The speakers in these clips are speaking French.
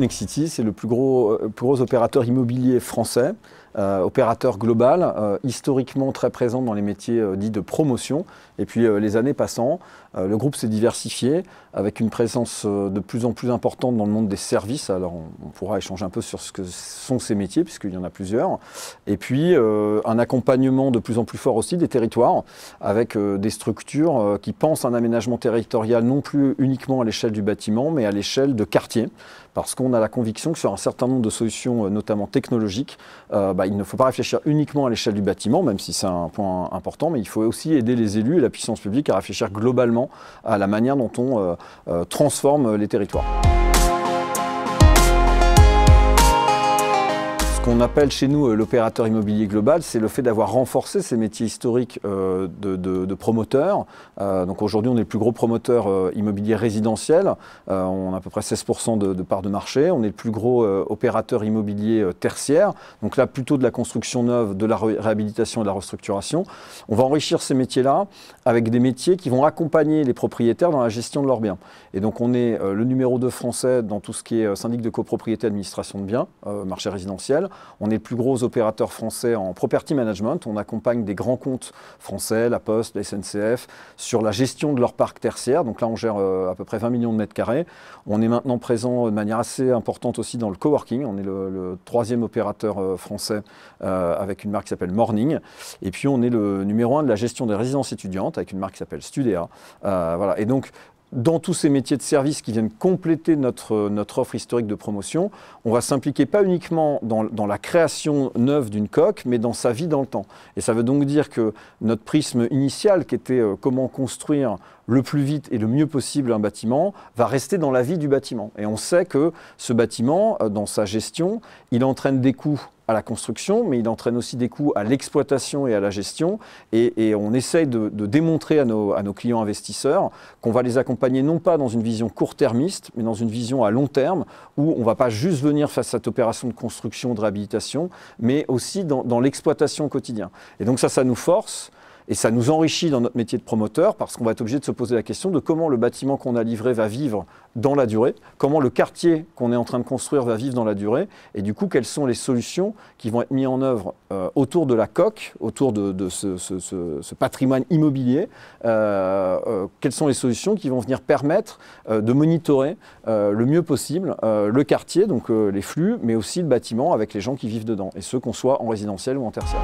Nexity, c'est le plus gros opérateur immobilier français, opérateur global, historiquement très présent dans les métiers dits de promotion. Et puis les années passant, le groupe s'est diversifié avec une présence de plus en plus importante dans le monde des services. Alors on pourra échanger un peu sur ce que sont ces métiers, puisqu'il y en a plusieurs. Et puis un accompagnement de plus en plus fort aussi des territoires, avec des structures qui pensent un aménagement territorial non plus uniquement à l'échelle du bâtiment, mais à l'échelle de quartiers. Parce qu'on a la conviction que sur un certain nombre de solutions, notamment technologiques, il ne faut pas réfléchir uniquement à l'échelle du bâtiment, même si c'est un point important, mais il faut aussi aider les élus et la puissance publique à réfléchir globalement à la manière dont on transforme les territoires. Ce qu'on appelle chez nous l'opérateur immobilier global, c'est le fait d'avoir renforcé ces métiers historiques de promoteurs. Donc aujourd'hui, on est le plus gros promoteur immobilier résidentiel. On a à peu près 16% de part de marché. On est le plus gros opérateur immobilier tertiaire. Donc là, plutôt de la construction neuve, de la réhabilitation et de la restructuration. On va enrichir ces métiers-là avec des métiers qui vont accompagner les propriétaires dans la gestion de leurs biens. Et donc on est le numéro 2 français dans tout ce qui est syndic de copropriété, administration de biens, marché résidentiel. On est le plus gros opérateur français en property management. On accompagne des grands comptes français, la Poste, la SNCF, sur la gestion de leur parc tertiaire. Donc là, on gère à peu près 20 millions de mètres carrés. On est maintenant présent de manière assez importante aussi dans le coworking. On est le 3e opérateur français avec une marque qui s'appelle Morning. Et puis, on est le numéro 1 de la gestion des résidences étudiantes avec une marque qui s'appelle Studéa. Voilà. Et donc, dans tous ces métiers de service qui viennent compléter notre offre historique de promotion, on va s'impliquer pas uniquement dans la création neuve d'une coque, mais dans sa vie dans le temps. Et ça veut donc dire que notre prisme initial, qui était comment construire le plus vite et le mieux possible un bâtiment, va rester dans la vie du bâtiment. Et on sait que ce bâtiment, dans sa gestion, il entraîne des coûts à la construction, mais il entraîne aussi des coûts à l'exploitation et à la gestion. Et on essaye de démontrer à nos clients investisseurs qu'on va les accompagner non pas dans une vision court-termiste, mais dans une vision à long terme, où on ne va pas juste venir faire cette opération de construction, de réhabilitation, mais aussi dans l'exploitation au quotidien. Et donc ça nous force. Et ça nous enrichit dans notre métier de promoteur parce qu'on va être obligé de se poser la question de comment le bâtiment qu'on a livré va vivre dans la durée, comment le quartier qu'on est en train de construire va vivre dans la durée, et du coup, quelles sont les solutions qui vont être mises en œuvre autour de la coque, autour de ce patrimoine immobilier, quelles sont les solutions qui vont venir permettre de monitorer le mieux possible le quartier, donc les flux, mais aussi le bâtiment avec les gens qui vivent dedans, et ce qu'on soit en résidentiel ou en tertiaire.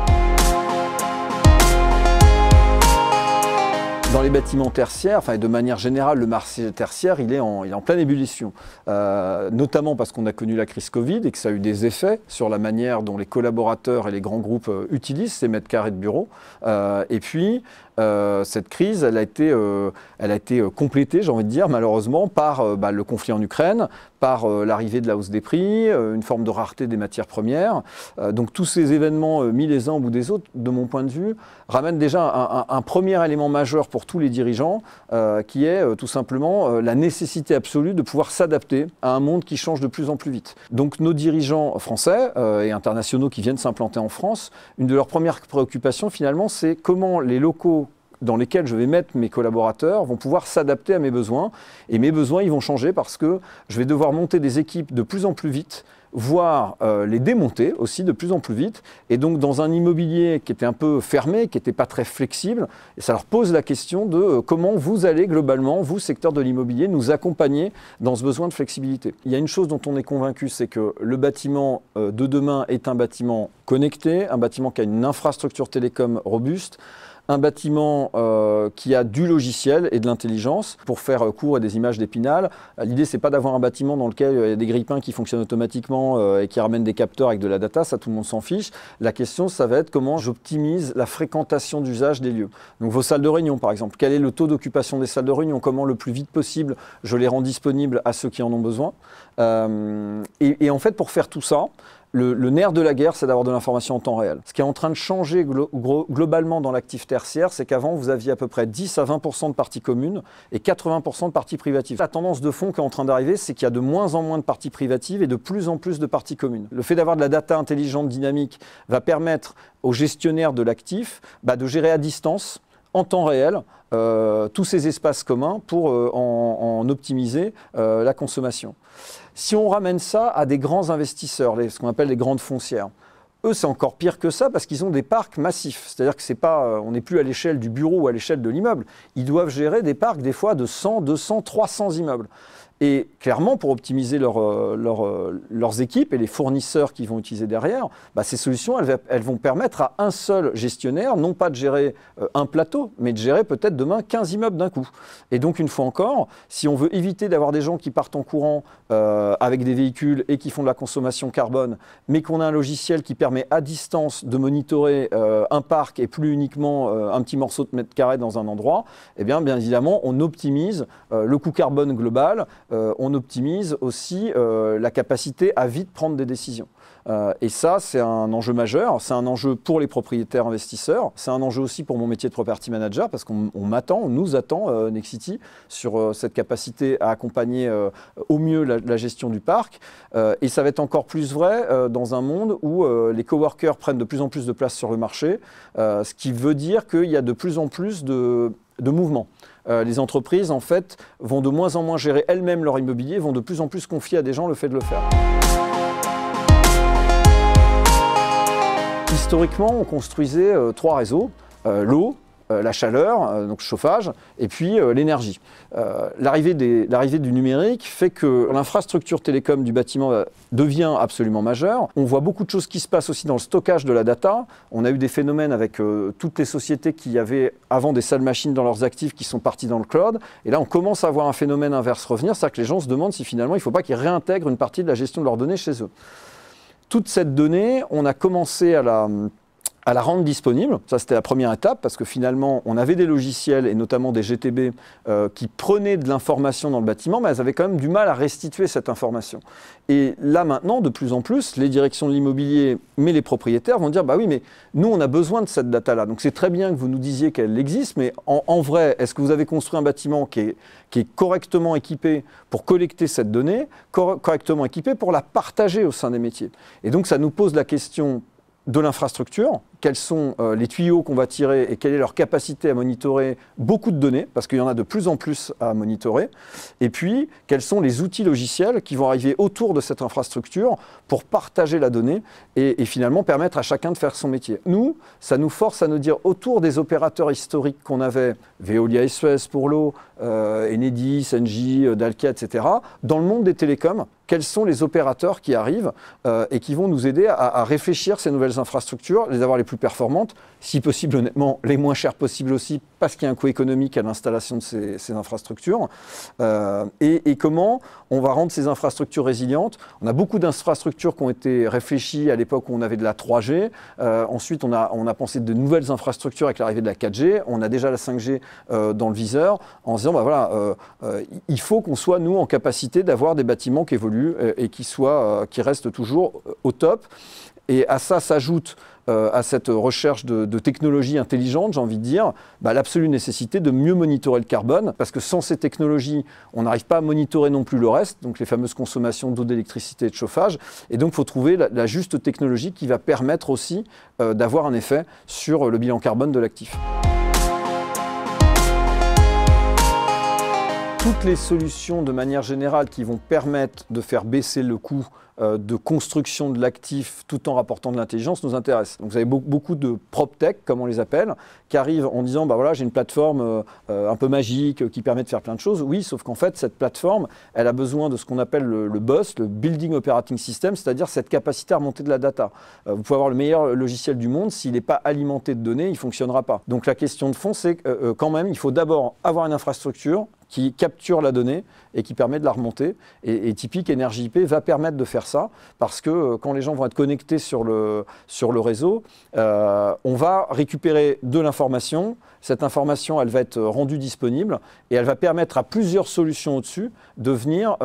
Dans les bâtiments tertiaires, enfin de manière générale, le marché tertiaire, il est en pleine ébullition. Notamment parce qu'on a connu la crise Covid et que ça a eu des effets sur la manière dont les collaborateurs et les grands groupes utilisent ces mètres carrés de bureau. Et puis, cette crise, elle a été complétée, j'ai envie de dire, malheureusement, par le conflit en Ukraine, par l'arrivée de la hausse des prix, une forme de rareté des matières premières. Donc tous ces événements mis les uns au bout des autres, de mon point de vue, ramènent déjà un premier élément majeur pour tous les dirigeants, qui est tout simplement la nécessité absolue de pouvoir s'adapter à un monde qui change de plus en plus vite. Donc nos dirigeants français et internationaux qui viennent s'implanter en France, une de leurs premières préoccupations finalement, c'est comment les locaux dans lesquels je vais mettre mes collaborateurs vont pouvoir s'adapter à mes besoins. Et mes besoins, ils vont changer parce que je vais devoir monter des équipes de plus en plus vite, voire les démonter aussi de plus en plus vite. Et donc dans un immobilier qui était un peu fermé, qui n'était pas très flexible, et ça leur pose la question de comment vous allez globalement, vous, secteur de l'immobilier, nous accompagner dans ce besoin de flexibilité. Il y a une chose dont on est convaincu, c'est que le bâtiment de demain est un bâtiment connecté, un bâtiment qui a une infrastructure télécom robuste, un bâtiment qui a du logiciel et de l'intelligence. Pour faire court et des images d'Épinal, l'idée c'est pas d'avoir un bâtiment dans lequel il y a des grille-pains qui fonctionnent automatiquement et qui ramènent des capteurs avec de la data, ça tout le monde s'en fiche. La question ça va être comment j'optimise la fréquentation d'usage des lieux. Donc vos salles de réunion par exemple, quel est le taux d'occupation des salles de réunion, comment le plus vite possible je les rends disponibles à ceux qui en ont besoin. Et en fait pour faire tout ça, le nerf de la guerre, c'est d'avoir de l'information en temps réel. Ce qui est en train de changer globalement dans l'actif tertiaire, c'est qu'avant, vous aviez à peu près 10 à 20% de parties communes et 80% de parties privatives. La tendance de fond qui est en train d'arriver, c'est qu'il y a de moins en moins de parties privatives et de plus en plus de parties communes. Le fait d'avoir de la data intelligente, dynamique, va permettre aux gestionnaires de l'actif de gérer à distance, en temps réel, tous ces espaces communs pour en optimiser la consommation. Si on ramène ça à des grands investisseurs, ce qu'on appelle les grandes foncières, eux, c'est encore pire que ça parce qu'ils ont des parcs massifs. C'est-à-dire que c'est pas, on n'est plus à l'échelle du bureau ou à l'échelle de l'immeuble. Ils doivent gérer des parcs, des fois, de 100, 200, 300 immeubles. Et clairement, pour optimiser leurs équipes et les fournisseurs qu'ils vont utiliser derrière, ces solutions, elles vont permettre à un seul gestionnaire, non pas de gérer un plateau, mais de gérer peut-être demain 15 immeubles d'un coup. Et donc, une fois encore, si on veut éviter d'avoir des gens qui partent en courant avec des véhicules et qui font de la consommation carbone, mais qu'on a un logiciel qui permet à distance de monitorer un parc et plus uniquement un petit morceau de mètre carré dans un endroit, eh bien évidemment, on optimise le coût carbone global. On optimise aussi la capacité à vite prendre des décisions. Et ça, c'est un enjeu majeur. C'est un enjeu pour les propriétaires investisseurs. C'est un enjeu aussi pour mon métier de property manager parce qu'on nous attend, Nexity, sur cette capacité à accompagner au mieux la gestion du parc. Et ça va être encore plus vrai dans un monde où les coworkers prennent de plus en plus de place sur le marché, ce qui veut dire qu'il y a de plus en plus de mouvements. Les entreprises, en fait, vont de moins en moins gérer elles-mêmes leur immobilier, vont de plus en plus confier à des gens le fait de le faire. Historiquement, on construisait 3 réseaux, l'eau, la chaleur, donc chauffage, et puis l'énergie. L'arrivée du numérique fait que l'infrastructure télécom du bâtiment devient absolument majeure. On voit beaucoup de choses qui se passent aussi dans le stockage de la data. On a eu des phénomènes avec toutes les sociétés qui avaient avant des salles machines dans leurs actifs qui sont parties dans le cloud. Et là, on commence à voir un phénomène inverse revenir, c'est-à-dire que les gens se demandent si finalement il ne faut pas qu'ils réintègrent une partie de la gestion de leurs données chez eux. Toute cette donnée, on a commencé à la rendre disponible. Ça, c'était la première étape parce que finalement, on avait des logiciels et notamment des GTB qui prenaient de l'information dans le bâtiment, mais elles avaient quand même du mal à restituer cette information. Et là, maintenant, de plus en plus, les directions de l'immobilier, mais les propriétaires vont dire, bah oui, mais nous, on a besoin de cette data-là. Donc, c'est très bien que vous nous disiez qu'elle existe, mais en vrai, est-ce que vous avez construit un bâtiment qui est correctement équipé pour collecter cette donnée, correctement équipé pour la partager au sein des métiers? Et donc, ça nous pose la question de l'infrastructure, quels sont les tuyaux qu'on va tirer et quelle est leur capacité à monitorer beaucoup de données, parce qu'il y en a de plus en plus à monitorer, et puis quels sont les outils logiciels qui vont arriver autour de cette infrastructure pour partager la donnée et finalement permettre à chacun de faire son métier. Nous, ça nous force à nous dire autour des opérateurs historiques qu'on avait, Veolia SES pour l'eau, Enedis, Engie, Dalkia, etc., dans le monde des télécoms, quels sont les opérateurs qui arrivent et qui vont nous aider à réfléchir ces nouvelles infrastructures, les avoir les plus performantes, si possible honnêtement les moins chères possibles aussi, parce qu'il y a un coût économique à l'installation de ces infrastructures, et comment on va rendre ces infrastructures résilientes. On a beaucoup d'infrastructures qui ont été réfléchies à l'époque où on avait de la 3G, ensuite on a pensé de nouvelles infrastructures avec l'arrivée de la 4G, on a déjà la 5G dans le viseur, en se disant, bah voilà, il faut qu'on soit, nous, en capacité d'avoir des bâtiments qui évoluent et qui restent toujours au top. Et à ça s'ajoute, à cette recherche de technologies intelligentes, j'ai envie de dire, l'absolue nécessité de mieux monitorer le carbone, parce que sans ces technologies, on n'arrive pas à monitorer non plus le reste, donc les fameuses consommations d'eau, d'électricité et de chauffage. Et donc, il faut trouver la juste technologie qui va permettre aussi d'avoir un effet sur le bilan carbone de l'actif. Toutes les solutions de manière générale qui vont permettre de faire baisser le coût de construction de l'actif tout en rapportant de l'intelligence nous intéressent. Donc vous avez beaucoup de PropTech, comme on les appelle, qui arrivent en disant, bah voilà, j'ai une plateforme un peu magique qui permet de faire plein de choses. Oui, sauf qu'en fait, cette plateforme, elle a besoin de ce qu'on appelle le BOSS, le Building Operating System, c'est-à-dire cette capacité à remonter de la data. Vous pouvez avoir le meilleur logiciel du monde, s'il n'est pas alimenté de données, il ne fonctionnera pas. Donc la question de fond, c'est quand même, il faut d'abord avoir une infrastructure qui capture la donnée et qui permet de la remonter. Et Typic Energy IP va permettre de faire ça, parce que quand les gens vont être connectés sur le réseau, on va récupérer de l'information. Cette information, elle va être rendue disponible et elle va permettre à plusieurs solutions au-dessus de venir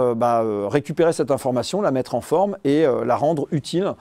récupérer cette information, la mettre en forme et la rendre utile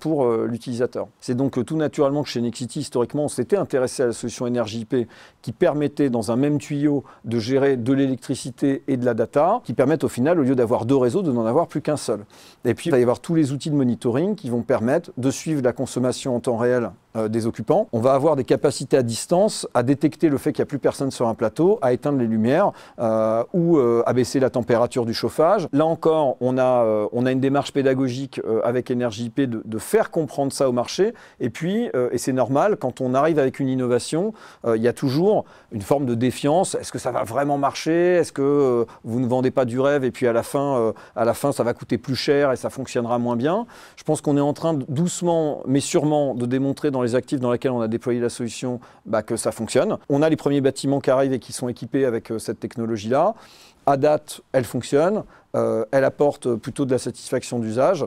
pour l'utilisateur. C'est donc tout naturellement que chez Nexity, historiquement, on s'était intéressé à la solution Energy IP qui permettait dans un même tuyau de gérer de l'électricité et de la data, qui permettent au final, au lieu d'avoir 2 réseaux, de n'en avoir plus qu'un seul. Et puis, il va y avoir tous les outils de monitoring qui vont permettre de suivre la consommation en temps réel des occupants. On va avoir des capacités à distance à détecter le fait qu'il n'y a plus personne sur un plateau, à éteindre les lumières ou à baisser la température du chauffage. Là encore, on a une démarche pédagogique avec Energy-IP de faire comprendre ça au marché. Et puis, et c'est normal, quand on arrive avec une innovation, il y a toujours une forme de défiance. Est-ce que ça va vraiment marcher? Est-ce que vous ne vendez pas du rêve et puis à la fin, ça va coûter plus cher et ça fonctionnera moins bien? Je pense qu'on est en train doucement, mais sûrement, de démontrer dans les actifs dans lesquels on a déployé la solution que ça fonctionne. On a les premiers bâtiments qui arrivent et qui sont équipés avec cette technologie-là. À date, elle fonctionne. Elle apporte plutôt de la satisfaction d'usage.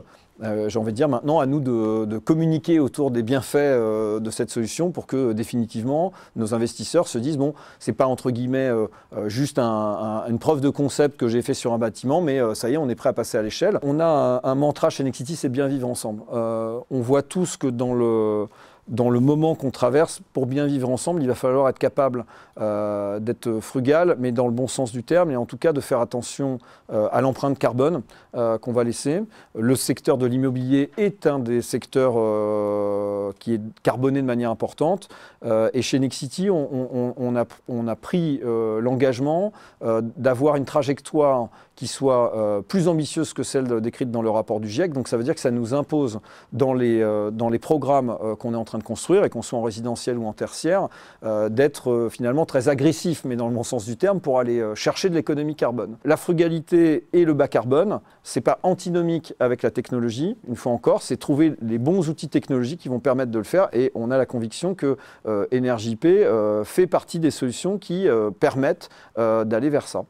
J'ai envie de dire maintenant à nous de communiquer autour des bienfaits de cette solution pour que définitivement nos investisseurs se disent bon, c'est pas entre guillemets juste une preuve de concept que j'ai fait sur un bâtiment, mais ça y est, on est prêt à passer à l'échelle. On a un mantra chez Nexity, c'est bien vivre ensemble. On voit tous que dans le moment qu'on traverse, pour bien vivre ensemble, il va falloir être capable d'être frugal, mais dans le bon sens du terme, et en tout cas de faire attention à l'empreinte carbone qu'on va laisser. Le secteur de l'immobilier est un des secteurs qui est carboné de manière importante. Et chez Nexity, on a pris l'engagement d'avoir une trajectoire qui soit plus ambitieuse que celle décrite dans le rapport du GIEC. Donc ça veut dire que ça nous impose dans les programmes qu'on est en train de construire, et qu'on soit en résidentiel ou en tertiaire, d'être finalement très agressif, mais dans le bon sens du terme, pour aller chercher de l'économie carbone. La frugalité et le bas carbone, c'est pas antinomique avec la technologie, une fois encore, c'est trouver les bons outils technologiques qui vont permettre de le faire, et on a la conviction que Energy-IP fait partie des solutions qui permettent d'aller vers ça.